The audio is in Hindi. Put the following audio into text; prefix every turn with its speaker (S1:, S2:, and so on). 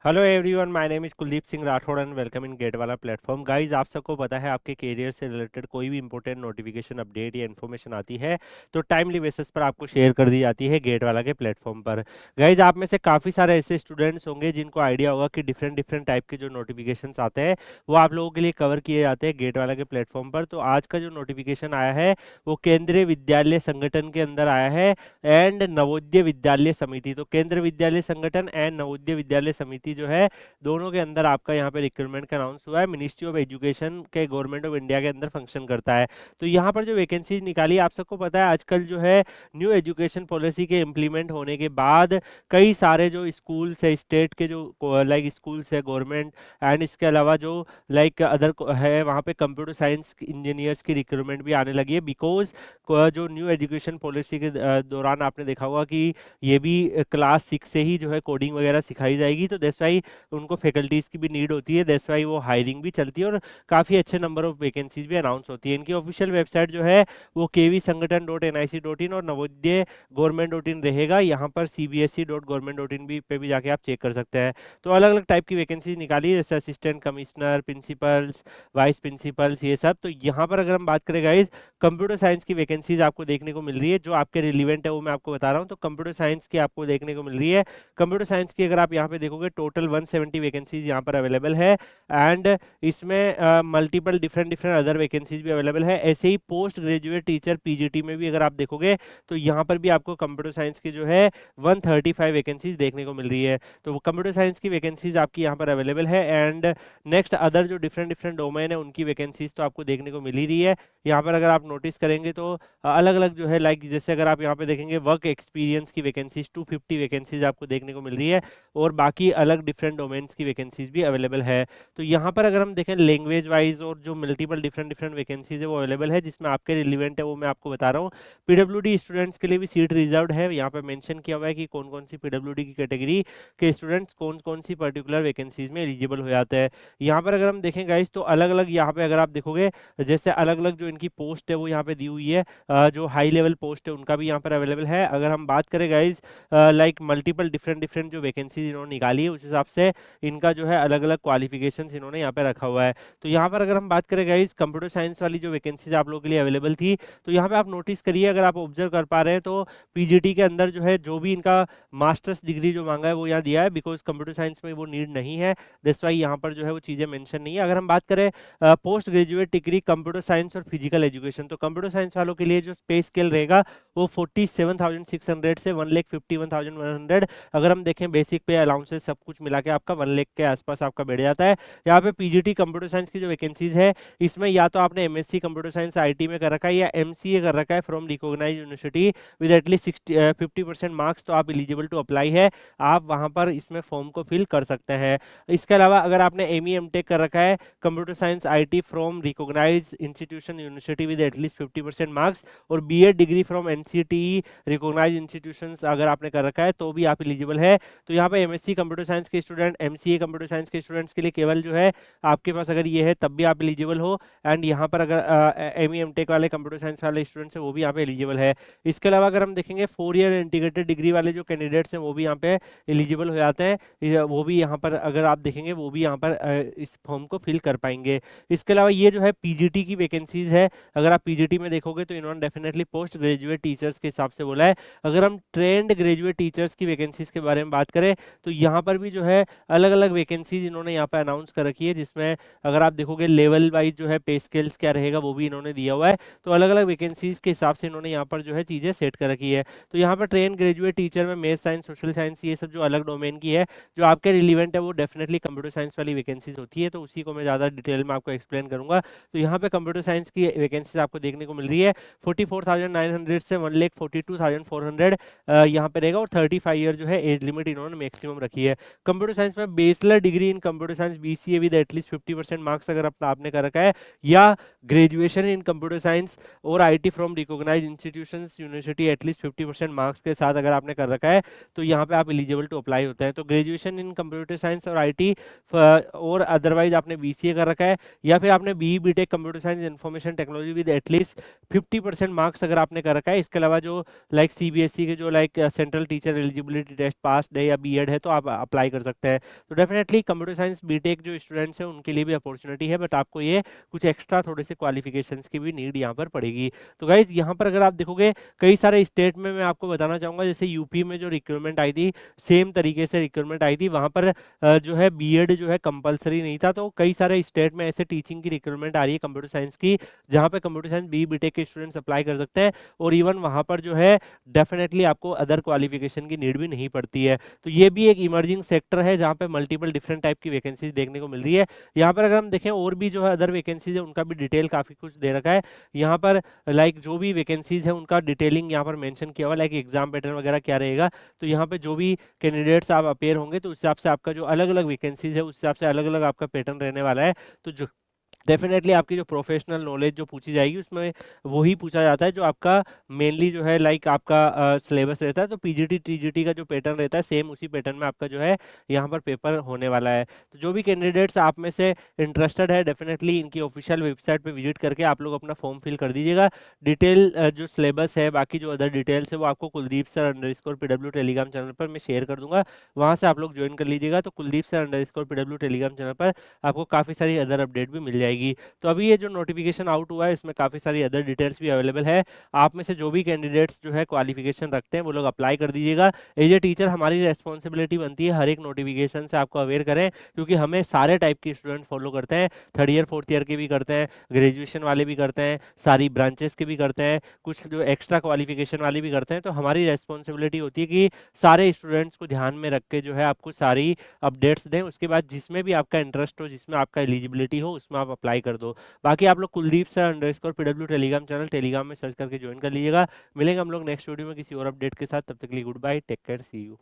S1: Hello everyone, my name is Kuldeep Singh Rathore and welcome in GATE वाला प्लेटफॉर्म। गाइस, आप सबको पता है आपके करियर से रिलेटेड कोई भी इंपॉर्टेंट नोटिफिकेशन, अपडेट या इन्फॉर्मेशन आती है तो टाइमली बेसिस पर आपको शेयर कर दी जाती है गेट वाला के प्लेटफॉर्म पर। गाइस, आप में से काफ़ी सारे ऐसे स्टूडेंट्स होंगे जिनको आइडिया होगा कि डिफरेंट डिफरेंट टाइप के जो नोटिफिकेशंस आते हैं वो आप लोगों के लिए कवर किए जाते हैं गेट वाला के प्लेटफॉर्म पर। तो आज का जो नोटिफिकेशन आया है वो केंद्रीय विद्यालय संगठन के अंदर आया है एंड नवोदय विद्यालय समिति। तो केंद्रीय विद्यालय संगठन एंड नवोदय विद्यालय समिति जो है, दोनों के अंदर आपका यहाँ पे रिक्रूटमेंट का अनाउंस हुआ है। मिनिस्ट्री ऑफ एजुकेशन के गवर्नमेंट ऑफ इंडिया के अंदर फंक्शन करता है। तो यहाँ पर जो वैकेंसीज निकाली, आप सबको पता है आजकल जो है न्यू एजुकेशन पॉलिसी के इम्प्लीमेंट होने के बाद कई सारे जो स्कूल्स है, स्टेट के जो लाइक स्कूल्स है गवर्नमेंट, एंड इसके अलावा जो लाइक अदर है वहाँ पे कंप्यूटर साइंस इंजीनियर्स की रिक्रूटमेंट भी आने लगी है। बिकॉज जो न्यू एजुकेशन पॉलिसी के दौरान आपने देखा होगा कि ये भी क्लास 6 से ही जो है कोडिंग वगैरह सिखाई जाएगी। तो दैट्स वाई उनको फैकल्टीज की भी नीड होती है, दैट्स वाई वो हायरिंग भी चलती है और काफ़ी अच्छे नंबर ऑफ वैकेंसीज भी अनाउंस होती है। इनकी ऑफिशियल वेबसाइट जो है वो kvsangathan.nic.in और नवोदय गवर्नमेंट.in रहेगा। यहाँ पर cbse.government.in भी पे भी जाके आप चेक कर सकते हैं। तो अलग अलग टाइप की वैकेंसीज निकाली है, जैसे assistant commissioner, principles, vice principles, ये सब। तो यहाँ पर अगर हम बात करें गाइज, कंप्यूटर साइंस की वैकेंसीज आपको देखने को मिल रही है। जो आपके रिलीवेंट है वो मैं आपको बता रहा हूँ। तो कंप्यूटर साइंस की आपको देखने को मिल रही है। कंप्यूटर साइंस की अगर आप यहाँ पे देखोगे टोटल 170 वैकेंसीज यहाँ पर अवेलेबल है एंड इसमें multiple different different other vacancies भी अवेलेबल है। ऐसे ही पोस्ट ग्रेजुएट टीचर पीजीटी में भी अगर आप देखोगे तो यहाँ पर भी आपको कंप्यूटर साइंस की जो है 135 वैकेंसीज देखने को मिल रही है। तो कंप्यूटर साइंस की वैकेंसीज आपकी यहाँ पर अवेलेबल है एंड नेक्स्ट अदर जो डिफरेंट डिफरेंट डोमेन है उनकी वैकेंसीज तो आपको देखने को मिल ही रही है। यहाँ पर अगर आप नोटिस करेंगे तो अलग अलग जो है लाइक जैसे अगर आप यहाँ पे देखेंगे वर्क एक्सपीरियंस की वैकेंसीज 250 वैकेंसीज आपको देखने को मिल रही है और बाकी अलग डिफरेंट डोमेन्स की वैकेंसीज भी अवेलेबल है। तो यहाँ पर अगर हम देखें लैंग्वेज वाइज और जो मल्टीपल डिफरेंट डिफरेंट वैकेंसीज है वो अवेलेबल है, जिसमें आपके रिलीवेंट है वो मैं आपको बता रहा हूँ। पीडब्ल्यूडी स्टूडेंट्स के लिए भी सीट रिजर्व है। यहाँ पे मेंशन किया हुआ है कि कौन कौन सी पीडब्ल्यूडी की कैटेगरी के स्टूडेंट्स कौन कौन सी पर्टिकुलर वैकेंसीज में एलिजिबल हो जाते हैं। यहाँ पर अगर हम देखें गाइस तो अलग अलग यहाँ पे अगर आप देखोगे जैसे अलग अलग जो इनकी पोस्ट है वो यहाँ पे दी हुई है। जो हाई लेवल पोस्ट है उनका भी यहाँ पर अवेलेबल है। अगर हम बात करें guys like multiple different different जो वैकेंसीज इन्होंने निकाली है उस हिसाब से इनका जो है अलग अलग क्वालिफिकेशंस इन्होंने यहाँ पे रखा हुआ है। तो यहाँ पर अगर हम बात करें गाइज कंप्यूटर साइंस वाली जो वैकेंसीज आप लोगों के लिए अवेलेबल थी, तो यहाँ पे आप नोटिस करिए, अगर आप ऑब्जर्व कर पा रहे हैं तो पीजीटी के अंदर जो है जो भी इनका मास्टर्स डिग्री जो मांगा है वो यहाँ दिया है। बिकॉज कंप्यूटर साइंस में वो नीड नहीं है, दैट्स वाई यहाँ पर जो है वो चीज़ें मेंशन नहीं है। अगर हम बात करें post graduate degree computer science और फिजिकल एजुकेशन, तो कंप्यूटर साइंस वालों के लिए जो पे स्केल रहेगा वो 47,600 से 1,51,100। अगर हम देखें बेसिक पे अलाउंसेस सब कुछ मिला के आपका 1 लाख के आसपास आपका बैठ जाता है। यहाँ पे पीजीटी कंप्यूटर साइंस की जो वैकेंसीज है इसमें या तो आपने एमएससी कंप्यूटर साइंस आईटी में कर रखा है या एमसीए कर रखा है from recognised university with at least 50% marks, तो आप एलिजिबल टू अप्लाई है। आप वहाँ पर इसमें फॉर्म को फिल कर सकते हैं। इसके अलावा अगर आपने एमई एमटेक कर रखा है computer science IT from recognized institution university with at least 50% marks और BEd degree from NCTE recognized institutions अगर आपने कर रखा है तो भी आप एलिजिबल है। तो यहाँ पे एमएससी कंप्यूटर साइंस के स्टूडेंट, एमसीए कंप्यूटर साइंस के स्टूडेंट्स के लिए केवल जो है आपके पास अगर ये है तब भी आप एलिजिबल हो। एंड यहाँ पर अगर एमई एमटेक वाले कंप्यूटर साइंस वाले स्टूडेंट्स हैं वो भी यहाँ पे एलिजिबल है। इसके अलावा अगर हम देखेंगे 4 ईयर इंटीग्रेटेड डिग्री वाले जो कैंडिडेट्स हैं वो भी यहाँ पे एलिजिबल हो जाते हैं। वो भी यहाँ पर अगर आप देखेंगे वो भी यहाँ पर इस फॉर्म को फिल कर पाएंगे। इसके अलावा ये जो है पीजीटी की वैकेंसीज है, अगर आप पीजीटी में देखोगे तो इन्होंने डेफिनेटली पोस्ट ग्रेजुएट टीचर्स के हिसाब से बोला है। अगर हम ट्रेंड ग्रेजुएट टीचर्स की वैकेंसीज के बारे में बात करें तो यहाँ पर भी जो है अलग अलग वैकेंसीज इन्होंने यहाँ पर अनाउंस कर रखी है, जिसमें अगर आप देखोगे लेवल वाइज जो है पे स्केल्स क्या रहेगा वो भी इन्होंने दिया हुआ है। तो अलग अलग वैकेंसीज के हिसाब से इन्होंने यहाँ पर जो है चीज़ें सेट कर रखी है। तो यहाँ पर ट्रेन ग्रेजुएट टीचर में मैथ साइंस, सोशल साइंस, ये सब जो अलग डोमेन की है जो आपके रिलीवेंट है वो डेफिनेटली कंप्यूटर साइंस वाली वैकेंसीज होती है। तो उसी को मैं ज़्यादा डिटेल में आपको एक्सप्लेन करूंगा। तो यहाँ पे कंप्यूटर साइंस की वैकेंसीज आपको देखने को मिल रही है 44,900 से 1,42,400 यहाँ पे रहेगा और 35 ईयर जो है एज लिमिट इन्होंने मैक्सिमम रखी है। कंप्यूटर साइंस में bachelor degree in computer science BCA with at least 50% marks अगर आपने कर रखा है या ग्रेजुएशन इन कंप्यूटर साइंस और IT from recognised institutions university at least 50% marks के साथ अगर आपने कर रखा है तो यहाँ पे आप एलिजिबल टू अप्लाई होते हैं। तो ग्रेजुएशन इन कंप्यूटर साइंस और आईटी और अदरवाइज आपने बीसीए कर रखा है या फिर आपने BE BTech computer science information technology with at least 50% marks अगर आपने कर रखा है। इसके अलावा जो लाइक सीबीएसई के जो like central teacher eligibility test pass है या बीएड है तो आप अप्लाई कर सकते हैं। तो डेफिनेटली कंप्यूटर साइंस बीटेक जो स्टूडेंट्स हैं उनके लिए भी अपॉर्चुनिटी है, बट आपको ये कुछ एक्स्ट्रा थोड़े से क्वालिफिकेशंस की भी नीड यहाँ पर पड़ेगी। तो गाइज यहाँ पर अगर आप देखोगे कई सारे स्टेट में, मैं आपको बताना चाहूँगा, जैसे यूपी में जो रिक्रूटमेंट आई थी सेम तरीके से रिक्रूटमेंट आई थी, वहाँ पर जो है बीएड जो है कंपलसरी नहीं था। तो कई सारे स्टेट में ऐसे टीचिंग की रिक्रूटमेंट आ रही है कंप्यूटर साइंस की, जहाँ पे कंप्यूटर साइंस बी बीटेक के स्टूडेंट्स अप्लाई कर सकते हैं, और इवन वहाँ पर जो है डेफिनेटली आपको अदर क्वालिफिकेशन की नीड भी नहीं पड़ती है। तो ये भी एक इमर्जिंग सेक्टर है जहाँ पे मल्टीपल डिफरेंट टाइप की वैकेंसीज देखने को मिल रही है। यहाँ पर अगर हम देखें और भी जो है अदर वैकेंसीज है उनका भी डिटेल काफी कुछ दे रखा है यहाँ पर। लाइक जो भी वैकेंसीज है उनका डिटेलिंग यहाँ पर मेंशन किया हुआ, लाइक एग्जाम पैटर्न वगैरह क्या रहेगा। तो यहाँ पे जो भी कैंडिडेट्स आप अपेयर होंगे तो उस हिसाब से आपका जो अलग अलग वैकेंसीज है उस हिसाब से अलग अलग आपका पैटर्न रहने वाला है। तो जो डेफिनेटली आपकी जो प्रोफेशनल नॉलेज जो पूछी जाएगी उसमें वही पूछा जाता है जो आपका मेनली जो है लाइक आपका सिलेबस रहता है। तो पीजीटी टीजीटी का जो पैटर्न रहता है सेम उसी पैटर्न में आपका जो है यहाँ पर पेपर होने वाला है। तो जो भी कैंडिडेट्स आप में से इंटरेस्टेड है डेफिनेटली इनकी ऑफिशियल वेबसाइट पे विजिट करके आप लोग अपना फॉर्म फिल कर दीजिएगा। डिटेल जो सिलेबस है बाकी जो अदर डिटेल्स है वो आपको Kuldeep sir underscore PW Telegram channel पर मैं शेयर कर दूंगा, वहाँ से आप लोग ज्वाइन कर लीजिएगा। तो Kuldeep sir underscore PW Telegram channel पर आपको काफ़ी सारी अदर अपडेट भी मिल जाएगी। तो अभी ये जो नोटिफिकेशन आउट हुआ है इसमें काफ़ी सारी अदर डिटेल्स भी अवेलेबल है। आप में से जो भी कैंडिडेट्स जो है क्वालिफिकेशन रखते हैं वो लोग अप्लाई कर दीजिएगा। एज ए टीचर हमारी रेस्पॉन्सिबिलिटी बनती है हर एक नोटिफिकेशन से आपको अवेयर करें, क्योंकि हमें सारे टाइप के स्टूडेंट फॉलो करते हैं, थर्ड ईयर फोर्थ ईयर के भी करते हैं, ग्रेजुएशन वाले भी करते हैं, सारी ब्रांचेस के भी करते हैं, कुछ जो एक्स्ट्रा क्वालिफिकेशन वाले भी करते हैं। तो हमारी रेस्पॉन्सिबिलिटी होती है कि सारे स्टूडेंट्स को ध्यान में रख के जो है आपको सारी अपडेट्स दें, उसके बाद जिसमें भी आपका इंटरेस्ट हो, जिसमें आपका एलिजिबिलिटी हो, उसमें आप अप्लाई कर दो। बाकी आप लोग Kuldeep sir underscore PW Telegram channel Telegram में सर्च करके ज्वाइन कर लीजिएगा। मिलेंगे हम लोग नेक्स्ट वीडियो में किसी और अपडेट के साथ, तब तक के लिए good bye, take care, see you.